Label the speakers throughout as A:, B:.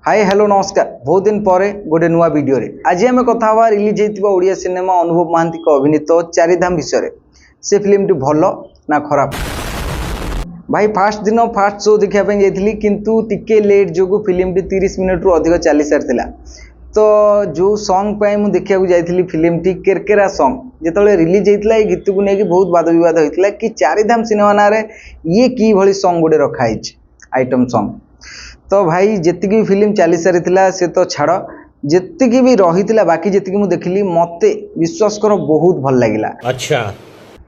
A: Hi hello नमस्कार बहुत दिन पर गोटे नुआ वीडियो रे आज आम कथा हवा रिलीज होता ओडिया सिनेमा अनुभव महांती अभिनीत चारिधाम विषय से फिल्म टी भल ना खराब भाई फास्ट दिन फास्ट शो देखापी जाइली किंतु टिके लेट जो फिल्म टी 30 मिनट रु अधिक चली सारी तो जो सॉन्ग पे मुझे देखा जाइली फिल्म टी केरकेरा सॉन्ग जिते रिलीज होता है गीत को लेकिन बहुत वाद विवाद होता कि चारिधाम सिनेमा ना ये कि भली सॉन्ग गोटे रखाई आइटम सॉन्ग तो भाई जी भी फिल्म चली सारी से तो छाड़ जी भी रही बाकी जी मुझे देखली मत विश्वास कर बहुत भल लगे।
B: अच्छा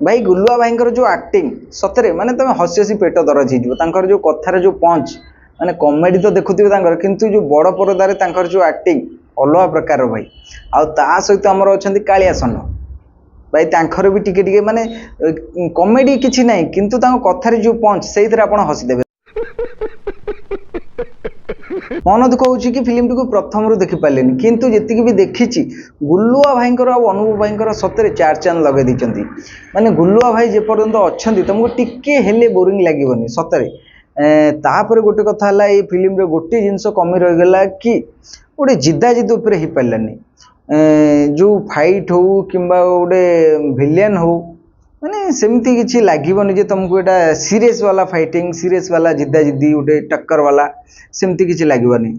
A: भाई गुलुआ भाई जो एक्टिंग सतरे माने तुम हसी हसी पेट दरज हो जो कथार जो पंच माने कॉमेडी तो देखुवे किंतु जो बड़ परदार जो एक्टिंग अलग प्रकार भाई आ सहित आमर अच्छा कालिया सन भाई तांकर भी टिके टिके माने कॉमेडी किछि नहीं किंतु कथार जो पंच से आप हसीदेवे मन दुख हो फिल्म टी प्रथम रू देखी पारे किंतु जी भी देखी गुलुआ भाई अनुभव भाई सतरे चार चांद लगे देती माने गुलुआ भाई जेपर्यंत अच्छा तुमको टिके हेले बोरिंग लगे सतरे तापर गोटे कथा ये फिल्म रे गोटे जिनस कमी रहीगला कि गोटे जिदा जिद उपर हो पारानी जो फाइट हो कि गोटे भिलियन हो माने सेमती किसी लगे तुमको यहाँ सीरीयस वाला फाइटिंग सीरीयस वाला जिदा जिदी गोटे टक्कर वाला सेमती किसी लगवानी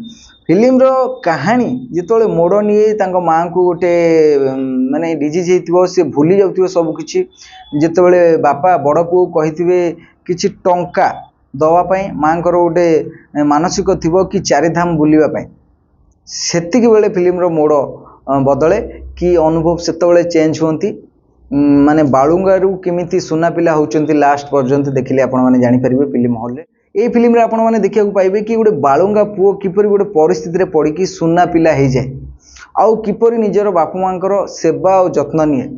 A: फिल्म रो कहानी जिते मोड़ नहीं माँ को गोटे माने डिजीज हो सी भूली जाऊ सबकि जिते बापा बड़ पु कही किसी टंका दवापाई माँ को गोटे मानसिक थी कि चारिधाम बुलवाई सेतिक बेले फिल्म रो मोड़ बदले कि अनुभव सेतबेले चेंज होती माने बालुंगारू केमिति सुना पिला होचंती लास्ट पर्यंत देखिले आपण माने जानि परिबे फिल्म हॉल रे ए फिल्म रे आपण माने देखिया को पाइबे कि गोटे बालुंगा पुओ किपरि गोटे परिस्थिति रे पड़ी कि सुना पिला हे जाय आउ किपरि निजर बापू मांकर सेवा और जत्न निये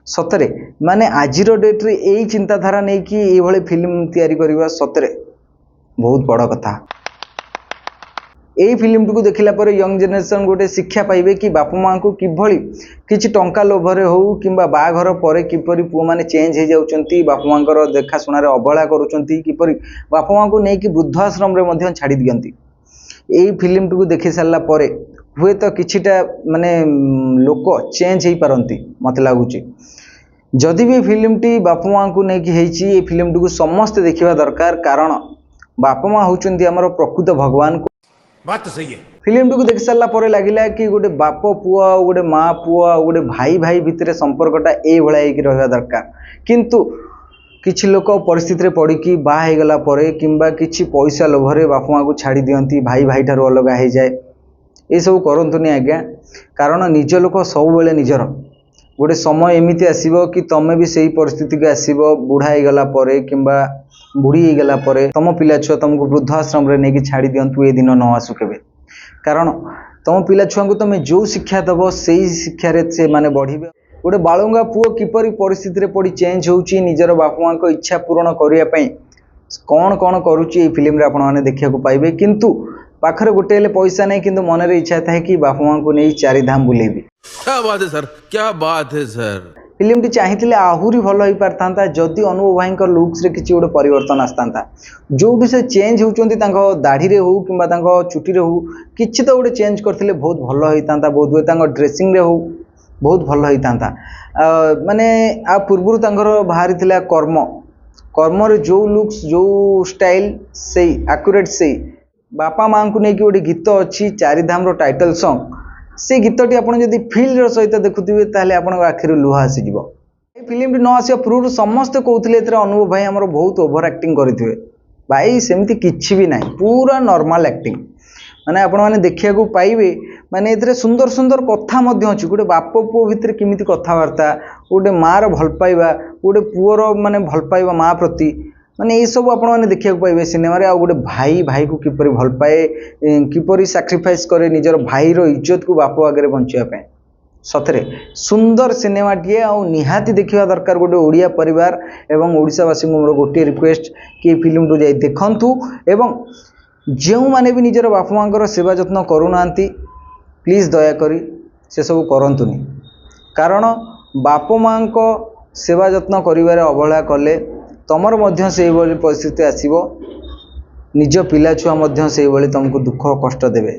A: सतरे माने आजिरो डेट रे एई चिंताधारा नै कि ए भले फिल्म तयारी करबा सतरे बहुत बड़ कथा यही फिल्म टी देखला पर यंग जनरेशन गोटे शिक्षा पाइबे कि बापू माँ को किभली किछि टंका लोभरे हो कि बाघर पर किपरि पुओ माने चेंज हो जाउचंती बापू माँ देखा शुणारे अवहेला करुचंती किपरि बापू माँ को लेकिन वृद्धाश्रम रे मध्य छाड़ी दियंती यही फिल्म टी देखि सारला परे हुए तो किछिटा माने लोक चेंज हो पारंती मते लागुची जदि भी फिल्म टी बापू माँ को लेकिन हेची ए फिल्म टी समस्त देखिबा दरकार कारण बापू माँ होचंती हमर प्रकृत भगवान
B: बात तो सही है।
A: फिल्म टी देख सारा पर लगिला कि गोटे बाप पुआ गोटे माँ पुआ गोटे भाई भाई भितर संपर्कटा ये रहा दरकार किंतु किछि लोक परिस्थिति रे पड़ी कि बाहा हो गला परे किंबा किछि पैसा लोभरे बापा माँ को छाड़ी दियंती भाई भाई ठारू अलग हो जाए ये सब करंतुनी आज्ञा कारण निज लोक सब बेले निजर गोटे समय एमिति आसीबो कि तमे भी सही परिस्थिति को आसीबो बुढ़ा हो गला परे किंबा बुढ़ी हो गला परे तुम पिला छुआ तुमको वृद्धाश्रम रे नहीं छाड़ी दिंतु ये दिन न आसु केबे कारण तुम पिला छुआ को तुम जो शिक्षा दब से शिक्षा रे से माने बढ़िबे गोटे बालुंगा पुओ किपरि परिस्थिति रे पड़ी चेंज होउची निजर बापा माँ को इच्छा पूर्ण करिया पई कौन कौन करूची ये फिल्म रे आपण माने देखिया को पाइबे किंतु पाखरे गोटे हेले पैसा नहीं किंतु मन रे इच्छा था कि बापा माँ को नहीं चारिधाम बुलेबी।
B: क्या बात है सर, क्या बात है सर।
A: फिल्म टी चाहिए आहरी भल हो पारता जदि अनुभव भाई लुक्स रे किसी गोटे परिवर्तन आसता जो से चेंज होती दाढ़ी हो कि चुटी हो किसी तो गोटे चेंज करते बहुत भल होता बहुत हुए ड्रेसिंग रे हो बहुत भल होता माने आ पूर्व बाहरी कर्म कर्म रे जो लुक्स जो स्टाइल से आक्यूरेट से बापा माँ को लेकिन गोटे गीत अच्छी चारिधाम रो टाइटल सॉन्ग से गीतटी आप फिल्म सहित देखुवे ताले आपण आखिर लुह आसीज फिल्म न आसा पूर्व समस्ते कहते अनुभव भाई आमर बहुत ओभर एक्टिंग करेंगे भाई सेमती किछि भी ना पूरा नॉर्मल एक्टिंग माने आपण माने देखिया को पाइबे माने एथरे सुंदर सुंदर कथा मध्य अछि गोटे बाप पुओ भितर केमिति कथावार्ता गोटे माँ रो भल पाइबा गोटे पुओर माने भल पाइबा माँ प्रति माने ये सब आपण माने देखिया को पाइबे सिनेमा रे आ गोटे भाई भाई को किपरि भल पाए किपरि सैक्रिफाइस करे निजर भाई रो इज्जत को बाप आगे बंचिया पे सतरे सुंदर सिनेमा टीए आ निहाती देखिबा दरकार गोटे ओडिया परिवार एवं ओडिशावासी मोर गोटे रिक्वेस्ट कि फिल्म टू जाई देखंतु एवं जो माने भी निजर बापा माँ सेवा जत्न करूना प्लीज दया करी से सब करंतुनी कारण बापा माँ सेवा जत्न करिवारे अवहेला कले तमर मध्य से परिस्थिति आसीबो ନିଜ ପିଲାଛୁଆ ମଧ୍ୟ ସେଇଭଳି ତୁମକୁ ଦୁଃଖ କଷ୍ଟ ଦେବେ।